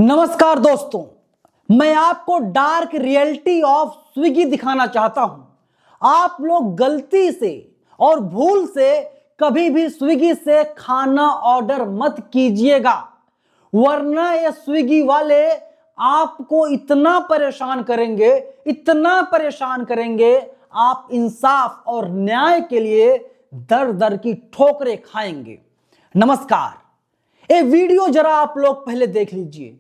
नमस्कार दोस्तों, मैं आपको डार्क रियलिटी ऑफ स्विगी दिखाना चाहता हूं। आप लोग गलती से और भूल से कभी भी स्विगी से खाना ऑर्डर मत कीजिएगा, वरना ये स्विगी वाले आपको इतना परेशान करेंगे, आप इंसाफ और न्याय के लिए दर दर की ठोकरें खाएंगे। नमस्कार, ये वीडियो जरा आप लोग पहले देख लीजिए।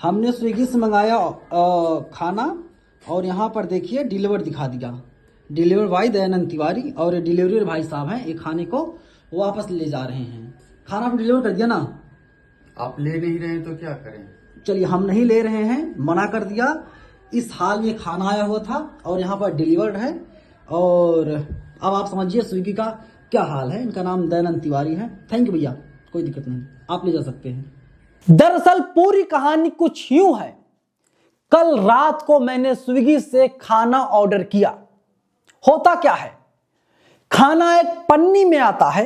हमने स्विगी से मंगाया खाना और यहाँ पर देखिए डिलीवर दिखा दिया। डिलीवर भाई दयानंद तिवारी और डिलीवरी भाई साहब हैं, ये खाने को वापस ले जा रहे हैं। खाना आप डिलीवर कर दिया ना? आप ले नहीं रहे तो क्या करें? चलिए, हम नहीं ले रहे हैं, मना कर दिया। इस हाल में खाना आया हुआ था और यहाँ पर डिलीवर्ड है। और अब आप समझिए स्विगी का क्या हाल है। इनका नाम दयानंद तिवारी है। थैंक यू भैया, कोई दिक्कत नहीं, आप ले जा सकते हैं। दरअसल पूरी कहानी कुछ यूं है। कल रात को मैंने स्विगी से खाना ऑर्डर किया। होता क्या है, खाना एक पन्नी में आता है।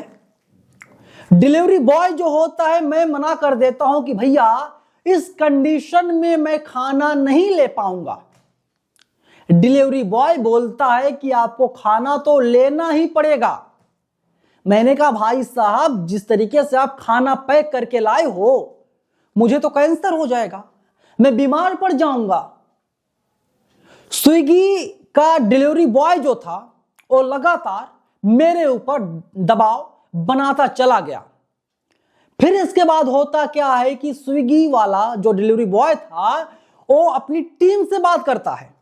डिलीवरी बॉय जो होता है, मैं मना कर देता हूं कि भैया इस कंडीशन में मैं खाना नहीं ले पाऊंगा। डिलीवरी बॉय बोलता है कि आपको खाना तो लेना ही पड़ेगा। मैंने कहा भाई साहब, जिस तरीके से आप खाना पैक करके लाए हो, मुझे तो कैंसर हो जाएगा, मैं बीमार पड़ जाऊंगा। स्विगी का डिलीवरी बॉय जो था वो लगातार मेरे ऊपर दबाव बनाता चला गया। फिर इसके बाद होता क्या है कि स्विगी वाला जो डिलीवरी बॉय था वो अपनी टीम से बात करता है।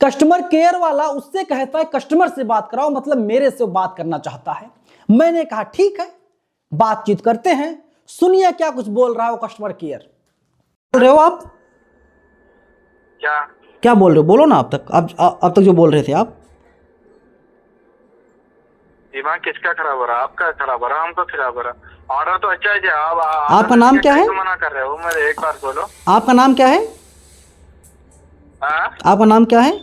कस्टमर केयर वाला उससे कहता है कस्टमर से बात कराओ, मतलब मेरे से बात करना चाहता है। मैंने कहा ठीक है, बातचीत करते हैं। सुनिए क्या कुछ बोल रहा है वो कस्टमर केयर। बोल रहे हो आप? क्या बोल रहे हो? बोलो ना। अब तक जो बोल रहे थे आप। दिमाग किसका खराब हो रहा है? आपका खराब हो रहा है, हमको खराब हो रहा है। ऑर्डर तो अच्छा है जी। आपका नाम क्या है? मना कर रहे हो, मेरे एक बार बोलो। आपका नाम क्या है? आपका नाम क्या है?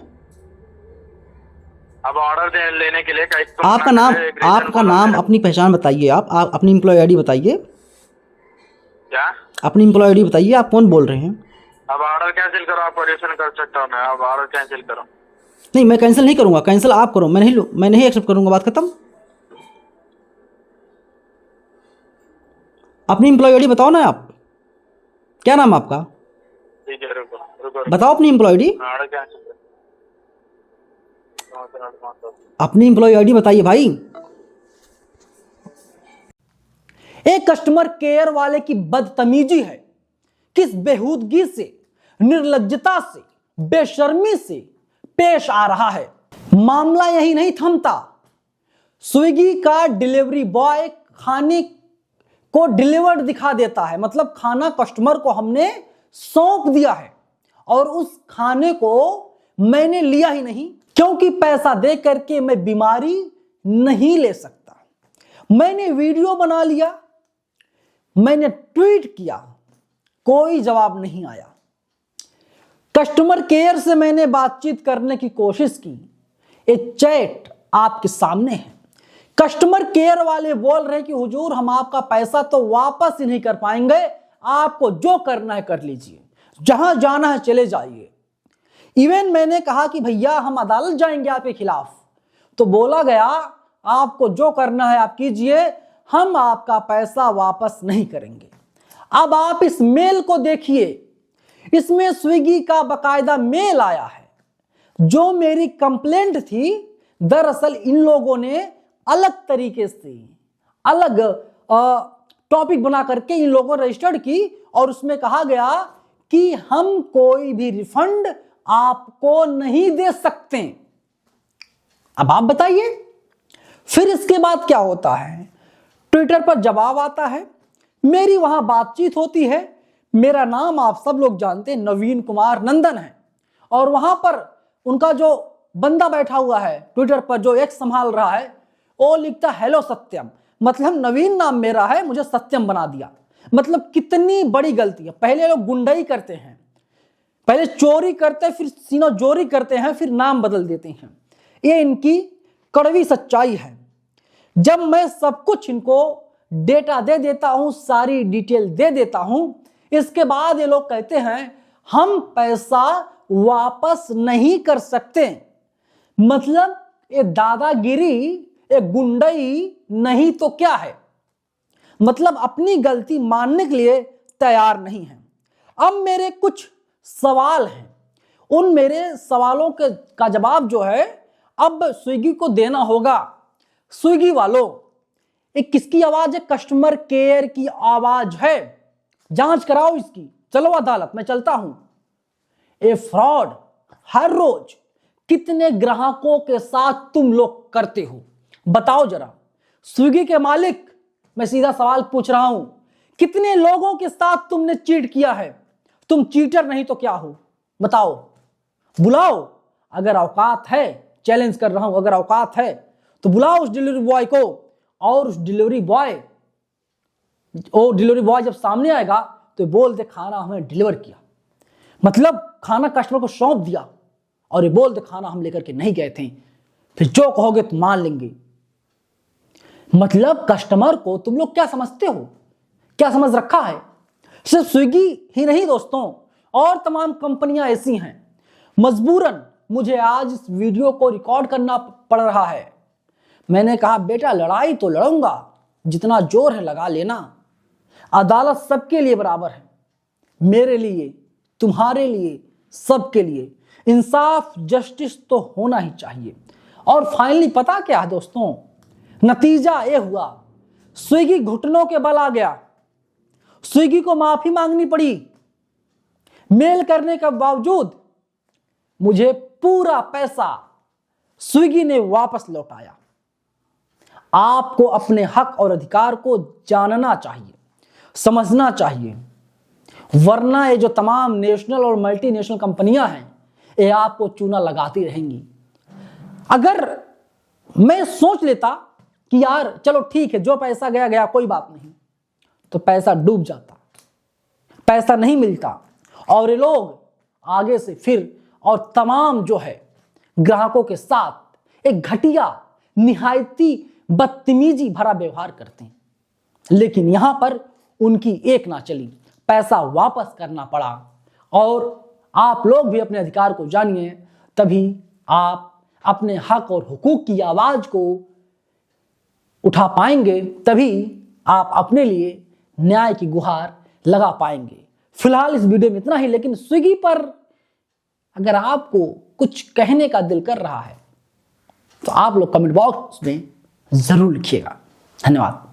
अब ऑर्डर लेने के लिए आपका नाम अपनी पहचान बताइए। आप अपनी एम्प्लॉय आईडी बताइए। क्या? अपनी एम्प्लॉय आईडी बताइए, आप कौन बोल रहे हैं? अब ऑर्डर कैंसिल करो, आप रिफंड कर सकता हूँ मैं। अब ऑर्डर कैंसिल करो। नहीं, मैं कैंसिल नहीं करूंगा, कैंसिल आप करो, मैं नहीं एक्सेप्ट करूंगा। बात खत्म। अपनी एम्प्लॉय आईडी बताओ ना। आप क्या नाम आपका? ठीक है, रुको। बताओ अपनी एम्प्लॉय आईडी। ऑर्डर कैंसिल करो। अपनी एम्प्लॉय आईडी बताइए भाई। एक कस्टमर केयर वाले की बदतमीजी है, किस बेहूदगी से, निर्लज्जता से, बेशर्मी से पेश आ रहा है। मामला यही नहीं थमता। स्विगी का डिलीवरी बॉय खाने को डिलीवर्ड दिखा देता है, मतलब खाना कस्टमर को हमने सौंप दिया है और उस खाने को मैंने लिया ही नहीं, क्योंकि पैसा दे करके मैं बीमारी नहीं ले सकता। मैंने वीडियो बना लिया, मैंने ट्वीट किया, कोई जवाब नहीं आया। कस्टमर केयर से मैंने बातचीत करने की कोशिश की, ये चैट आपके सामने है। कस्टमर केयर वाले बोल रहे हैं कि हुजूर, हम आपका पैसा तो वापस ही नहीं कर पाएंगे, आपको जो करना है कर लीजिए, जहां जाना है चले जाइए। इवन मैंने कहा कि भैया हम अदालत जाएंगे आपके खिलाफ, तो बोला गया आपको जो करना है आप कीजिए, हम आपका पैसा वापस नहीं करेंगे। अब आप इस मेल को देखिए, इसमें स्विगी का बकायदा मेल आया है। जो मेरी कंप्लेंट थी, दरअसल इन लोगों ने अलग तरीके से अलग टॉपिक बना करके इन लोगों ने रजिस्टर्ड की और उसमें कहा गया कि हम कोई भी रिफंड आपको नहीं दे सकते। अब आप बताइए, फिर इसके बाद क्या होता है? ट्विटर पर जवाब आता है, मेरी वहां बातचीत होती है। मेरा नाम आप सब लोग जानते हैं, नवीन कुमार नंदन है। और वहां पर उनका जो बंदा बैठा हुआ है ट्विटर पर, जो एक्स संभाल रहा है, वो लिखता हेलो सत्यम, मतलब नवीन नाम मेरा है, मुझे सत्यम बना दिया। मतलब कितनी बड़ी गलती है। पहले लोग गुंडाई करते हैं, पहले चोरी करते हैं, फिर सीना जोरी करते हैं, फिर नाम बदल देते हैं। ये इनकी कड़वी सच्चाई है। जब मैं सब कुछ इनको डेटा दे देता हूं, सारी डिटेल दे देता हूं, इसके बाद ये लोग कहते हैं हम पैसा वापस नहीं कर सकते। मतलब ये दादागिरी, ये गुंडई नहीं तो क्या है। मतलब अपनी गलती मानने के लिए तैयार नहीं है। अब मेरे कुछ सवाल हैं, उन मेरे सवालों का जवाब जो है अब स्विगी को देना होगा। स्विगी वालों, ये किसकी आवाज है? कस्टमर केयर की आवाज है। जांच कराओ इसकी, चलो अदालत में चलता हूं। ये फ्रॉड हर रोज कितने ग्राहकों के साथ तुम लोग करते हो बताओ जरा। स्विगी के मालिक, मैं सीधा सवाल पूछ रहा हूं, कितने लोगों के साथ तुमने चीट किया है? तुम चीटर नहीं तो क्या हो बताओ। बुलाओ, अगर औकात है, चैलेंज कर रहा हूं, अगर औकात है तो बुलाओ उस डिलीवरी बॉय को, और उस डिलीवरी बॉय जब सामने आएगा तो बोल दे खाना हमें डिलीवर किया। मतलब खाना कस्टमर को सौंप दिया और ये बोल दे खाना हम लेकर के नहीं गए थे, फिर जो कहोगे तो मान लेंगे। मतलब कस्टमर को तुम लोग क्या समझते हो, क्या समझ रखा है? सिर्फ स्विगी ही नहीं दोस्तों, और तमाम कंपनियां ऐसी हैं। मजबूरन मुझे आज इस वीडियो को रिकॉर्ड करना पड़ रहा है। मैंने कहा बेटा लड़ाई तो लड़ूंगा, जितना जोर है लगा लेना। अदालत सबके लिए बराबर है, मेरे लिए, तुम्हारे लिए, सबके लिए। इंसाफ, जस्टिस तो होना ही चाहिए। और फाइनली पता क्या है दोस्तों, नतीजा ये हुआ, स्विगी घुटनों के बल आ गया। स्विगी को माफी मांगनी पड़ी। मेल करने के बावजूद मुझे पूरा पैसा स्विगी ने वापस लौटाया। आपको अपने हक और अधिकार को जानना चाहिए, समझना चाहिए, वरना ये जो तमाम नेशनल और मल्टीनेशनल कंपनियां हैं ये आपको चूना लगाती रहेंगी। अगर मैं सोच लेता कि यार चलो ठीक है, जो पैसा गया गया, कोई बात नहीं, तो पैसा डूब जाता, पैसा नहीं मिलता, और ये लोग आगे से फिर और तमाम जो है ग्राहकों के साथ एक घटिया, निहायती बदतमीजी भरा व्यवहार करते हैं। लेकिन यहां पर उनकी एक ना चली, पैसा वापस करना पड़ा। और आप लोग भी अपने अधिकार को जानिए, तभी आप अपने हक और हुकूक की आवाज को उठा पाएंगे, तभी आप अपने लिए न्याय की गुहार लगा पाएंगे। फिलहाल इस वीडियो में इतना ही, लेकिन स्विगी पर अगर आपको कुछ कहने का दिल कर रहा है तो आप लोग कमेंट बॉक्स में जरूर लिखिएगा। धन्यवाद।